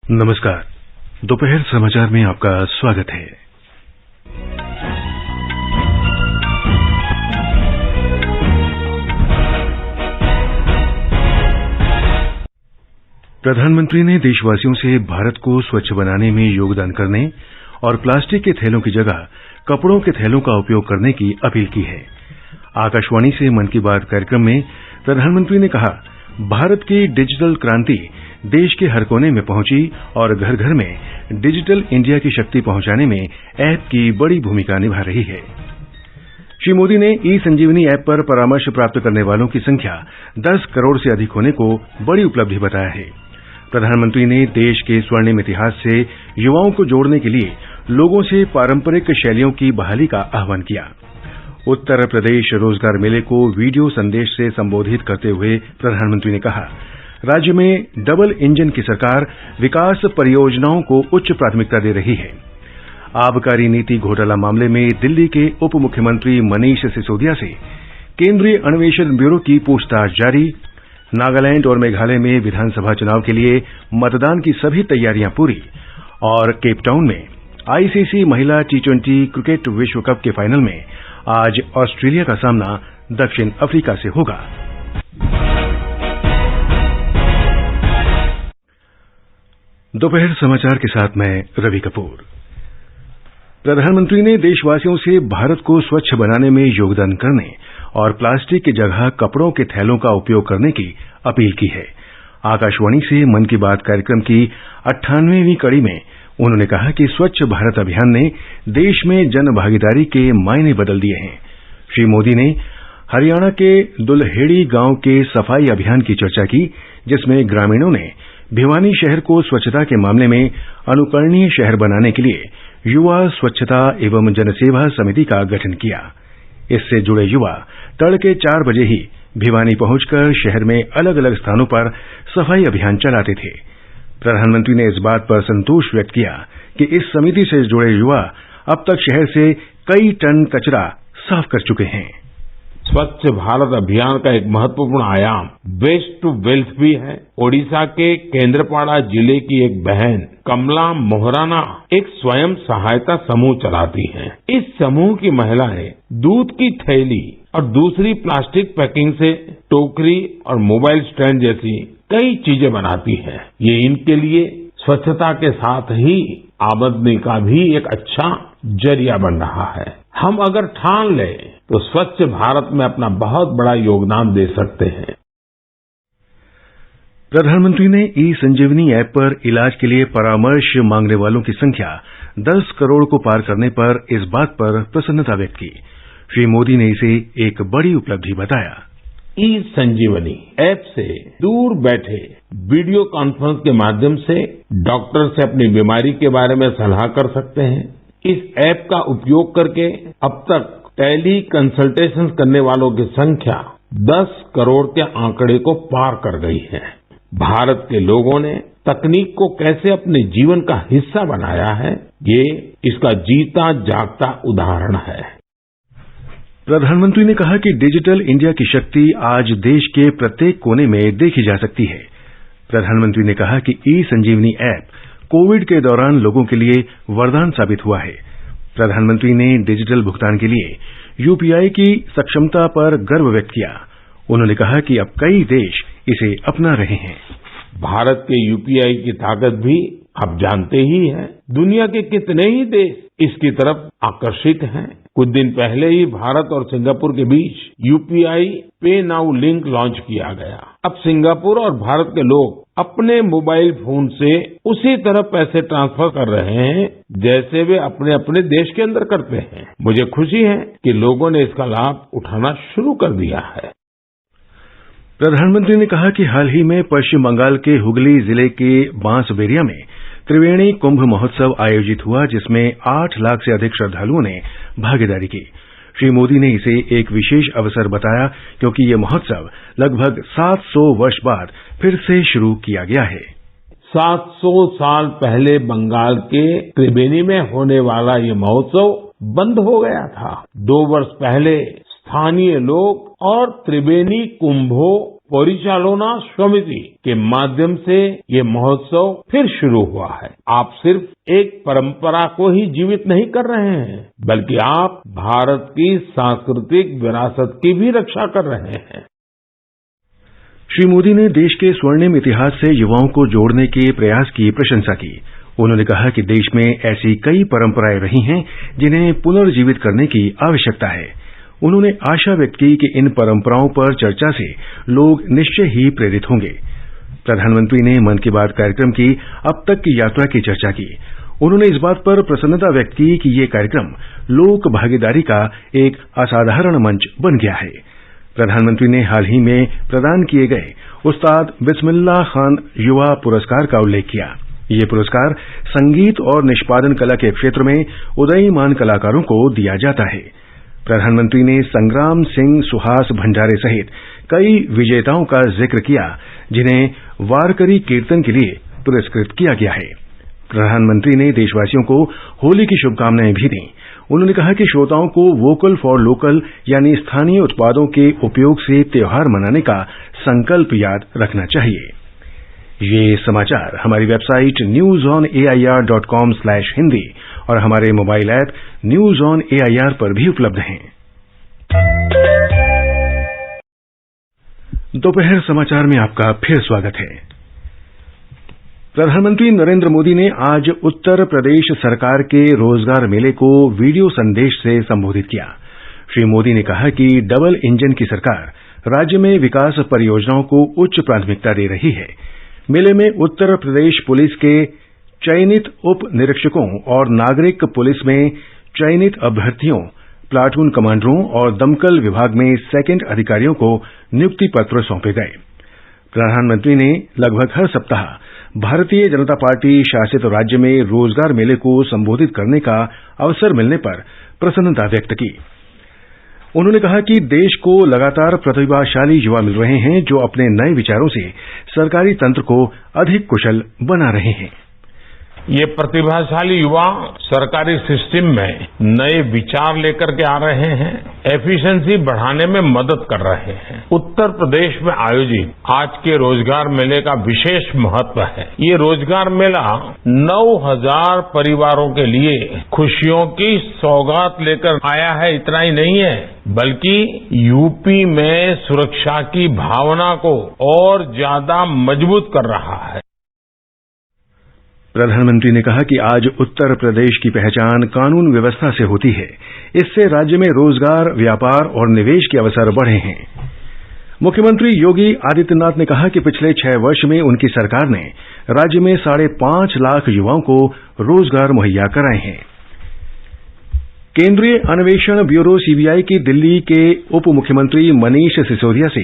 नमस्कार। दोपहर समाचार में आपका स्वागत है। प्रधानमंत्री ने देशवासियों से भारत को स्वच्छ बनाने में योगदान करने और प्लास्टिक के थैलों की जगह कपड़ों के थैलों का उपयोग करने की अपील की है। आकाशवाणी से मन की बात कार्यक्रम में प्रधानमंत्री ने कहा, भारत की डिजिटल क्रांति देश के हर कोने में पहुंची और घर घर में डिजिटल इंडिया की शक्ति पहुंचाने में ऐप की बड़ी भूमिका निभा रही है। श्री मोदी ने ई संजीवनी ऐप पर परामर्श प्राप्त करने वालों की संख्या 10 करोड़ से अधिक होने को बड़ी उपलब्धि बताया है। प्रधानमंत्री ने देश के स्वर्णिम इतिहास से युवाओं को जोड़ने के लिए लोगों से पारंपरिक शैलियों की बहाली का आह्वान किया। उत्तर प्रदेश रोजगार मेले को वीडियो संदेश से संबोधित करते हुए प्रधानमंत्री ने कहा, राज्य में डबल इंजन की सरकार विकास परियोजनाओं को उच्च प्राथमिकता दे रही है। आबकारी नीति घोटाला मामले में दिल्ली के उप मुख्यमंत्री मनीष सिसोदिया से केंद्रीय अन्वेषण ब्यूरो की पूछताछ जारी। नागालैंड और मेघालय में विधानसभा चुनाव के लिए मतदान की सभी तैयारियां पूरी। और केपटाउन में आईसीसी महिला टी20 क्रिकेट विश्व कप के फाइनल में आज ऑस्ट्रेलिया का सामना दक्षिण अफ्रीका से होगा। दोपहर समाचार के साथ मैं रवि कपूर। प्रधानमंत्री ने देशवासियों से भारत को स्वच्छ बनाने में योगदान करने और प्लास्टिक की जगह कपड़ों के थैलों का उपयोग करने की अपील की है। आकाशवाणी से मन की बात कार्यक्रम की 98वीं कड़ी में उन्होंने कहा कि स्वच्छ भारत अभियान ने देश में जन भागीदारी के मायने बदल दिए हैं। श्री मोदी ने हरियाणा के दुल्हेड़ी गांव के सफाई अभियान की चर्चा की, जिसमें ग्रामीणों ने भिवानी शहर को स्वच्छता के मामले में अनुकरणीय शहर बनाने के लिए युवा स्वच्छता एवं जनसेवा समिति का गठन किया। इससे जुड़े युवा तड़के 4 बजे ही भिवानी पहुंचकर शहर में अलग अलग स्थानों पर सफाई अभियान चलाते थे। प्रधानमंत्री ने इस बात पर संतोष व्यक्त किया कि इस समिति से जुड़े युवा अब तक शहर से कई टन कचरा साफ कर चुके हैं। स्वच्छ भारत अभियान का एक महत्वपूर्ण आयाम वेस्ट टू वेल्थ भी है। ओडिशा के केंद्रपाड़ा जिले की एक बहन कमला मोहराना एक स्वयं सहायता समूह चलाती हैं। इस समूह की महिलाएं दूध की थैली और दूसरी प्लास्टिक पैकिंग से टोकरी और मोबाइल स्टैंड जैसी कई चीजें बनाती हैं। ये इनके लिए स्वच्छता के साथ ही आमदनी का भी एक अच्छा जरिया बन रहा है। हम अगर ठान लें तो स्वच्छ भारत में अपना बहुत बड़ा योगदान दे सकते हैं। प्रधानमंत्री ने ई संजीवनी ऐप पर इलाज के लिए परामर्श मांगने वालों की संख्या 10 करोड़ को पार करने पर इस बात पर प्रसन्नता व्यक्त की। श्री मोदी ने इसे एक बड़ी उपलब्धि बताया। ई संजीवनी ऐप से दूर बैठे वीडियो कॉन्फ्रेंस के माध्यम से डॉक्टर से अपनी बीमारी के बारे में सलाह कर सकते हैं। इस ऐप का उपयोग करके अब तक टेली कंसल्टेशन करने वालों की संख्या 10 करोड़ के आंकड़े को पार कर गई है। भारत के लोगों ने तकनीक को कैसे अपने जीवन का हिस्सा बनाया है, ये इसका जीता जागता उदाहरण है। प्रधानमंत्री ने कहा कि डिजिटल इंडिया की शक्ति आज देश के प्रत्येक कोने में देखी जा सकती है। प्रधानमंत्री ने कहा कि ई संजीवनी ऐप कोविड के दौरान लोगों के लिए वरदान साबित हुआ है। प्रधानमंत्री ने डिजिटल भुगतान के लिए यूपीआई की सक्षमता पर गर्व व्यक्त किया। उन्होंने कहा कि अब कई देश इसे अपना रहे हैं। भारत के यूपीआई की ताकत भी आप जानते ही हैं। दुनिया के कितने ही देश इसकी तरफ आकर्षित हैं। कुछ दिन पहले ही भारत और सिंगापुर के बीच यूपीआई पे नाउ लिंक लॉन्च किया गया। अब सिंगापुर और भारत के लोग अपने मोबाइल फोन से उसी तरह पैसे ट्रांसफर कर रहे हैं जैसे वे अपने अपने देश के अंदर करते हैं। मुझे खुशी है कि लोगों ने इसका लाभ उठाना शुरू कर दिया है। प्रधानमंत्री ने कहा कि हाल ही में पश्चिम बंगाल के हुगली जिले के बांसबेरिया में त्रिवेणी कुंभ महोत्सव आयोजित हुआ, जिसमें 8 लाख से अधिक श्रद्धालुओं ने भागीदारी की। श्री मोदी ने इसे एक विशेष अवसर बताया क्योंकि ये महोत्सव लगभग 700 वर्ष बाद फिर से शुरू किया गया है। 700 साल पहले बंगाल के त्रिवेणी में होने वाला ये महोत्सव बंद हो गया था। 2 वर्ष पहले स्थानीय लोग और त्रिवेणी कुंभो परिचालना समिति के माध्यम से ये महोत्सव फिर शुरू हुआ है। आप सिर्फ एक परंपरा को ही जीवित नहीं कर रहे हैं, बल्कि आप भारत की सांस्कृतिक विरासत की भी रक्षा कर रहे हैं। श्री मोदी ने देश के स्वर्णिम इतिहास से युवाओं को जोड़ने के प्रयास की प्रशंसा की। उन्होंने कहा कि देश में ऐसी कई परंपराएं रही हैं जिन्हें पुनर्जीवित करने की आवश्यकता है। उन्होंने आशा व्यक्त की कि इन परंपराओं पर चर्चा से लोग निश्चय ही प्रेरित होंगे। प्रधानमंत्री ने मन की बात कार्यक्रम की अब तक की यात्रा की चर्चा की। उन्होंने इस बात पर प्रसन्नता व्यक्त की कि ये कार्यक्रम लोक भागीदारी का एक असाधारण मंच बन गया है। प्रधानमंत्री ने हाल ही में प्रदान किए गए उस्ताद बिस्मिल्लाह खान युवा पुरस्कार का उल्लेख किया। ये पुरस्कार संगीत और निष्पादन कला के क्षेत्र में उदयीमान कलाकारों को दिया जाता है। प्रधानमंत्री ने संग्राम सिंह सुहास भंडारे सहित कई विजेताओं का जिक्र किया जिन्हें वारकरी कीर्तन के लिए पुरस्कृत किया गया है। प्रधानमंत्री ने देशवासियों को होली की शुभकामनाएं भी दी। उन्होंने कहा कि श्रोताओं को वोकल फॉर लोकल यानी स्थानीय उत्पादों के उपयोग से त्योहार मनाने का संकल्प याद रखना चाहिए। ये समाचार हमारी वेबसाइट newsonair.com/hindi और हमारे mobile app news on AIR पर भी उपलब्ध हैं। दोपहर समाचार में आपका फिर स्वागत है। प्रधानमंत्री नरेंद्र मोदी ने आज उत्तर प्रदेश सरकार के रोजगार मेले को वीडियो संदेश से संबोधित किया। श्री मोदी ने कहा कि डबल इंजन की सरकार राज्य में विकास परियोजनाओं को उच्च प्राथमिकता दे रही है। मेले में उत्तर प्रदेश पुलिस के चयनित उप निरीक्षकों और नागरिक पुलिस में चयनित अभ्यर्थियों, प्लाटून कमांडरों और दमकल विभाग में सेकेंड अधिकारियों को नियुक्ति पत्र सौंपे गए। प्रधानमंत्री ने लगभग हर सप्ताह भारतीय जनता पार्टी शासित राज्य में रोजगार मेले को संबोधित करने का अवसर मिलने पर प्रसन्नता व्यक्त की। उन्होंने कहा कि देश को लगातार प्रतिभाशाली युवा मिल रहे हैं जो अपने नए विचारों से सरकारी तंत्र को अधिक कुशल बना रहे हैं। ये प्रतिभाशाली युवा सरकारी सिस्टम में नए विचार लेकर के आ रहे हैं, एफिशिएंसी बढ़ाने में मदद कर रहे हैं। उत्तर प्रदेश में आयोजित आज के रोजगार मेले का विशेष महत्व है। ये रोजगार मेला 9,000 परिवारों के लिए खुशियों की सौगात लेकर आया है। इतना ही नहीं है, बल्कि यूपी में सुरक्षा की भावना को और ज्यादा मजबूत कर रहा है। प्रधानमंत्री ने कहा कि आज उत्तर प्रदेश की पहचान कानून व्यवस्था से होती है। इससे राज्य में रोजगार, व्यापार और निवेश के अवसर बढ़े हैं। मुख्यमंत्री योगी आदित्यनाथ ने कहा कि पिछले 6 वर्ष में उनकी सरकार ने राज्य में 5.5 लाख युवाओं को रोजगार मुहैया कराए हैं। केंद्रीय अन्वेषण ब्यूरो सीबीआई की दिल्ली के उप मुख्यमंत्री मनीष सिसोदिया से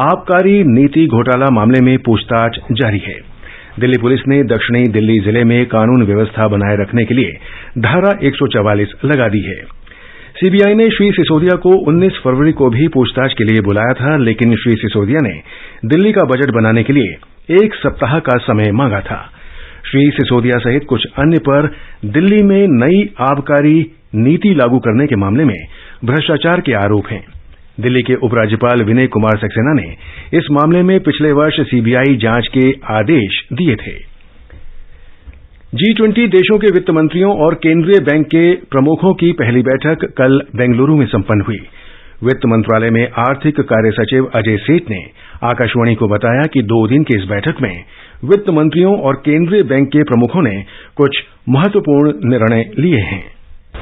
आबकारी नीति घोटाला मामले में पूछताछ जारी है। दिल्ली पुलिस ने दक्षिणी दिल्ली जिले में कानून व्यवस्था बनाए रखने के लिए धारा 144 लगा दी है। सीबीआई ने श्री सिसोदिया को 19 फरवरी को भी पूछताछ के लिए बुलाया था, लेकिन श्री सिसोदिया ने दिल्ली का बजट बनाने के लिए 1 सप्ताह का समय मांगा था। श्री सिसोदिया सहित कुछ अन्य पर दिल्ली में नई आबकारी नीति लागू करने के मामले में भ्रष्टाचार के आरोप हैं। दिल्ली के उपराज्यपाल विनय कुमार सक्सेना ने इस मामले में पिछले वर्ष सीबीआई जांच के आदेश दिए थे। G20 देशों के वित्त मंत्रियों और केंद्रीय बैंक के प्रमुखों की पहली बैठक कल बेंगलुरु में संपन्न हुई। वित्त मंत्रालय में आर्थिक कार्य सचिव अजय सेठ ने आकाशवाणी को बताया कि 2 दिन की इस बैठक में वित्त मंत्रियों और केंद्रीय बैंक के प्रमुखों ने कुछ महत्वपूर्ण निर्णय लिए हैं।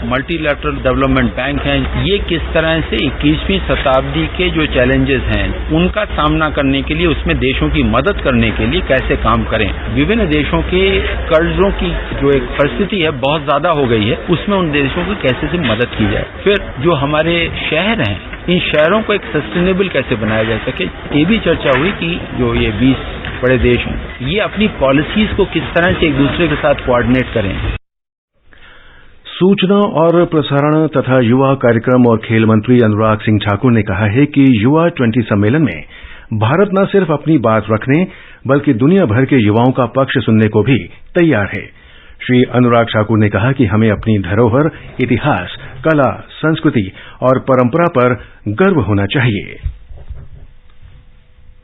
मल्टीलैटरल डेवलपमेंट बैंक हैं, ये किस तरह से 21वीं शताब्दी के जो चैलेंजेस हैं उनका सामना करने के लिए, उसमें देशों की मदद करने के लिए कैसे काम करें। विभिन्न देशों के कर्जों की जो एक परिस्थिति है बहुत ज्यादा हो गई है, उसमें उन देशों को कैसे से मदद की जाए। फिर जो हमारे शहर हैं, इन शहरों को एक सस्टेनेबल कैसे बनाया जा सके, ये भी चर्चा हुई कि जो ये 20 बड़े देश हैं ये अपनी पॉलिसीज को किस तरह से एक दूसरे के साथ कोऑर्डिनेट करें। सूचना और प्रसारण तथा युवा कार्यक्रम और खेल मंत्री अनुराग सिंह ठाकुर ने कहा है कि युवा 20 सम्मेलन में भारत न सिर्फ अपनी बात रखने बल्कि दुनिया भर के युवाओं का पक्ष सुनने को भी तैयार है। श्री अनुराग ठाकुर ने कहा कि हमें अपनी धरोहर, इतिहास, कला, संस्कृति और परंपरा पर गर्व होना चाहिए।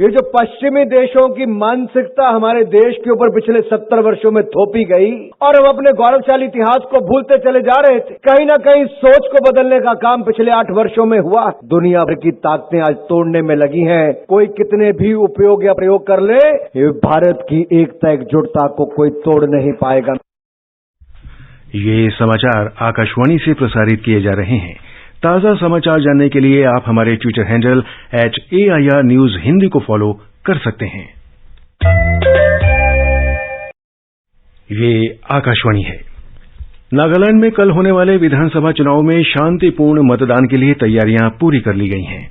ये जो पश्चिमी देशों की मानसिकता हमारे देश के ऊपर पिछले 70 वर्षों में थोपी गई और हम अपने गौरवशाली इतिहास को भूलते चले जा रहे थे, कहीं ना कहीं सोच को बदलने का काम पिछले 8 वर्षों में हुआ। दुनिया भर की ताकतें आज तोड़ने में लगी हैं। कोई कितने भी उपयोग या प्रयोग कर ले, ये भारत की एकता एकजुटता को कोई तोड़ नहीं पाएगा। ये समाचार आकाशवाणी से प्रसारित किए जा रहे हैं। ताजा समाचार जानने के लिए आप हमारे Twitter handle @AIR News Hindi को फॉलो कर सकते हैं। ये आकाशवाणी है। नागालैंड में कल होने वाले विधानसभा चुनाव में शांतिपूर्ण मतदान के लिए तैयारियां पूरी कर ली गई हैं।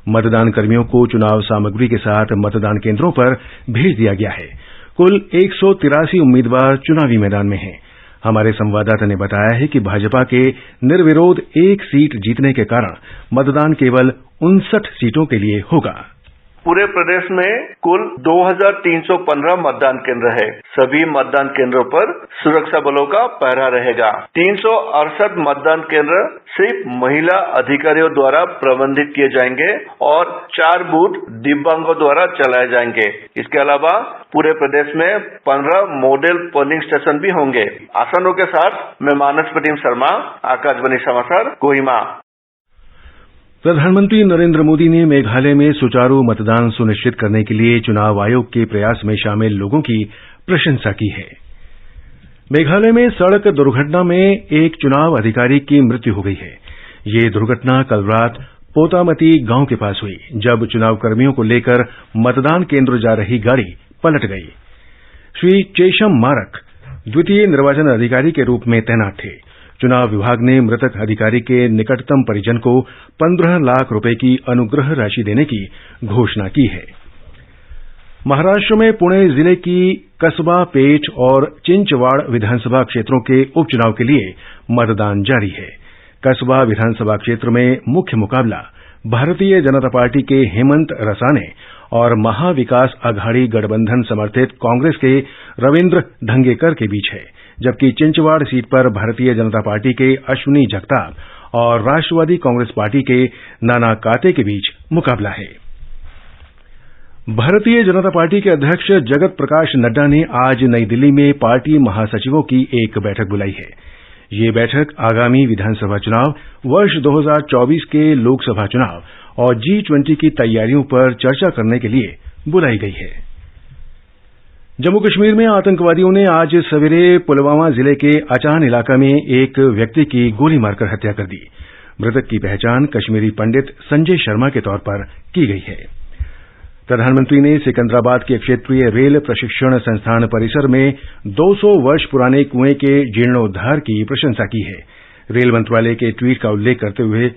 मतदान कर्मियों को चुनाव सामग्री के साथ मतदान केंद्रों पर भेज दिया गया है। कुल 183 उम्मीदवार चुनावी मैदान में हैं। हमारे संवाददाता ने बताया है कि भाजपा के निर्विरोध 1 सीट जीतने के कारण मतदान केवल 59 सीटों के लिए होगा। पूरे प्रदेश में कुल 2315 मतदान केंद्र है। सभी मतदान केंद्रों पर सुरक्षा बलों का पहरा रहेगा। 368 मतदान केंद्र सिर्फ महिला अधिकारियों द्वारा प्रबंधित किए जाएंगे और 4 बूथ दिव्यांगों द्वारा चलाए जाएंगे। इसके अलावा पूरे प्रदेश में 15 मॉडल पोलिंग स्टेशन भी होंगे। आसनों के साथ मैं मानस प्रतिम शर्मा, आकाशवाणी समाचार, कोहिमा। प्रधानमंत्री नरेंद्र मोदी ने मेघालय में सुचारू मतदान सुनिश्चित करने के लिए चुनाव आयोग के प्रयास में शामिल लोगों की प्रशंसा की है। मेघालय में सड़क दुर्घटना में एक चुनाव अधिकारी की मृत्यु हो गई है। ये दुर्घटना कल रात पोतामती गांव के पास हुई, जब चुनाव कर्मियों को लेकर मतदान केंद्र जा रही गाड़ी पलट गई। श्री चेशम मारक द्वितीय निर्वाचन अधिकारी के रूप में तैनात थे। चुनाव विभाग ने मृतक अधिकारी के निकटतम परिजन को 15 लाख रुपए की अनुग्रह राशि देने की घोषणा की है। महाराष्ट्र में पुणे जिले की कस्बा, पेठ और चिंचवाड़ विधानसभा क्षेत्रों के उपचुनाव के लिए मतदान जारी है। कस्बा विधानसभा क्षेत्र में मुख्य मुकाबला भारतीय जनता पार्टी के हेमंत रसाने और महाविकास अघाड़ी गठबंधन समर्थित कांग्रेस के रविंद्र धंगेकर के बीच है, जबकि चिंचवाड़ सीट पर भारतीय जनता पार्टी के अश्विनी जगताप और राष्ट्रवादी कांग्रेस पार्टी के नाना काते के बीच मुकाबला है। भारतीय जनता पार्टी के अध्यक्ष जगत प्रकाश नड्डा ने आज नई दिल्ली में पार्टी महासचिवों की एक बैठक बुलाई है। ये बैठक आगामी विधानसभा चुनाव, वर्ष 2024 के लोकसभा चुनाव और G20 की तैयारियों पर चर्चा करने के लिए बुलाई गई है। जम्मू कश्मीर में आतंकवादियों ने आज सवेरे पुलवामा जिले के अचान इलाका में एक व्यक्ति की गोली मारकर हत्या कर दी। मृतक की पहचान कश्मीरी पंडित संजय शर्मा के तौर पर की गई है। प्रधानमंत्री ने सिकंदराबाद के क्षेत्रीय रेल प्रशिक्षण संस्थान परिसर में 200 वर्ष पुराने कुएं के जीर्णोद्धार की प्रशंसा की है। रेल मंत्रालय के ट्वीट का उल्लेख करते हुए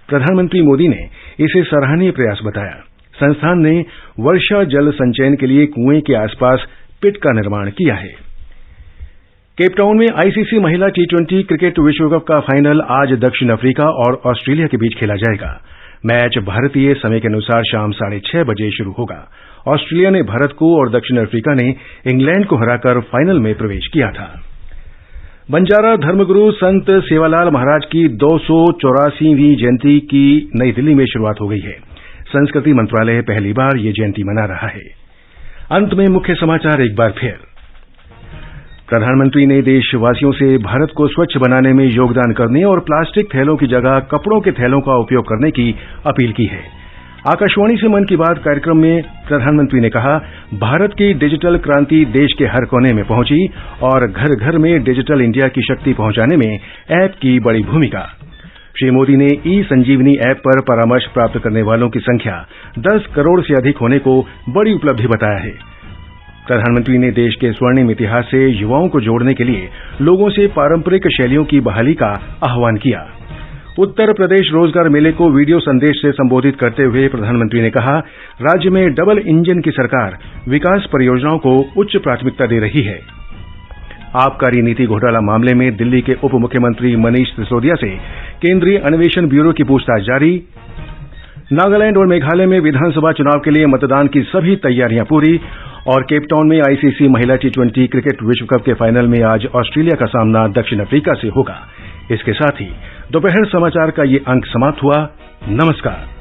प्रधानमंत्री मोदी ने इसे सराहनीय प्रयास बताया। संस्थान ने वर्षा जल संचयन के लिए कुएं के आसपास पिट का निर्माण किया है। केपटाउन में आईसीसी महिला T20 क्रिकेट विश्व कप का फाइनल आज दक्षिण अफ्रीका और ऑस्ट्रेलिया के बीच खेला जाएगा। मैच भारतीय समय के अनुसार शाम 6:30 बजे शुरू होगा। ऑस्ट्रेलिया ने भारत को और दक्षिण अफ्रीका ने इंग्लैंड को हराकर फाइनल में प्रवेश किया था। बंजारा धर्मगुरु संत सेवालाल महाराज की 284वीं जयंती की नई दिल्ली में शुरुआत हो गई है। संस्कृति मंत्रालय पहली बार ये जयंती मना रहा है। अंत में मुख्य समाचार एक बार फिर। प्रधानमंत्री ने देशवासियों से भारत को स्वच्छ बनाने में योगदान करने और प्लास्टिक थैलों की जगह कपड़ों के थैलों का उपयोग करने की अपील की है। आकाशवाणी से मन की बात कार्यक्रम में प्रधानमंत्री ने कहा, भारत की डिजिटल क्रांति देश के हर कोने में पहुंची और घर घर में डिजिटल इंडिया की शक्ति पहुंचाने में ऐप की बड़ी भूमिका। श्री मोदी ने ई-संजीवनी ऐप पर परामर्श प्राप्त करने वालों की संख्या 10 करोड़ से अधिक होने को बड़ी उपलब्धि बताया है। प्रधानमंत्री ने देश के स्वर्णिम इतिहास से युवाओं को जोड़ने के लिए लोगों से पारंपरिक शैलियों की बहाली का आह्वान किया। उत्तर प्रदेश रोजगार मेले को वीडियो संदेश से संबोधित करते हुए प्रधानमंत्री ने कहा, राज्य में डबल इंजन की सरकार विकास परियोजनाओं को उच्च प्राथमिकता दे रही है। आबकारी नीति घोटाला मामले में दिल्ली के उप मुख्यमंत्री मनीष सिसोदिया से केंद्रीय अन्वेषण ब्यूरो की पूछताछ जारी। नागालैंड और मेघालय में विधानसभा चुनाव के लिए मतदान की सभी तैयारियां पूरी और केपटाउन में आईसीसी महिला T20 क्रिकेट विश्व कप के फाइनल में आज ऑस्ट्रेलिया का सामना दक्षिण अफ्रीका से होगा। इसके साथ ही दोपहर समाचार का ये अंक समाप्त हुआ। नमस्कार।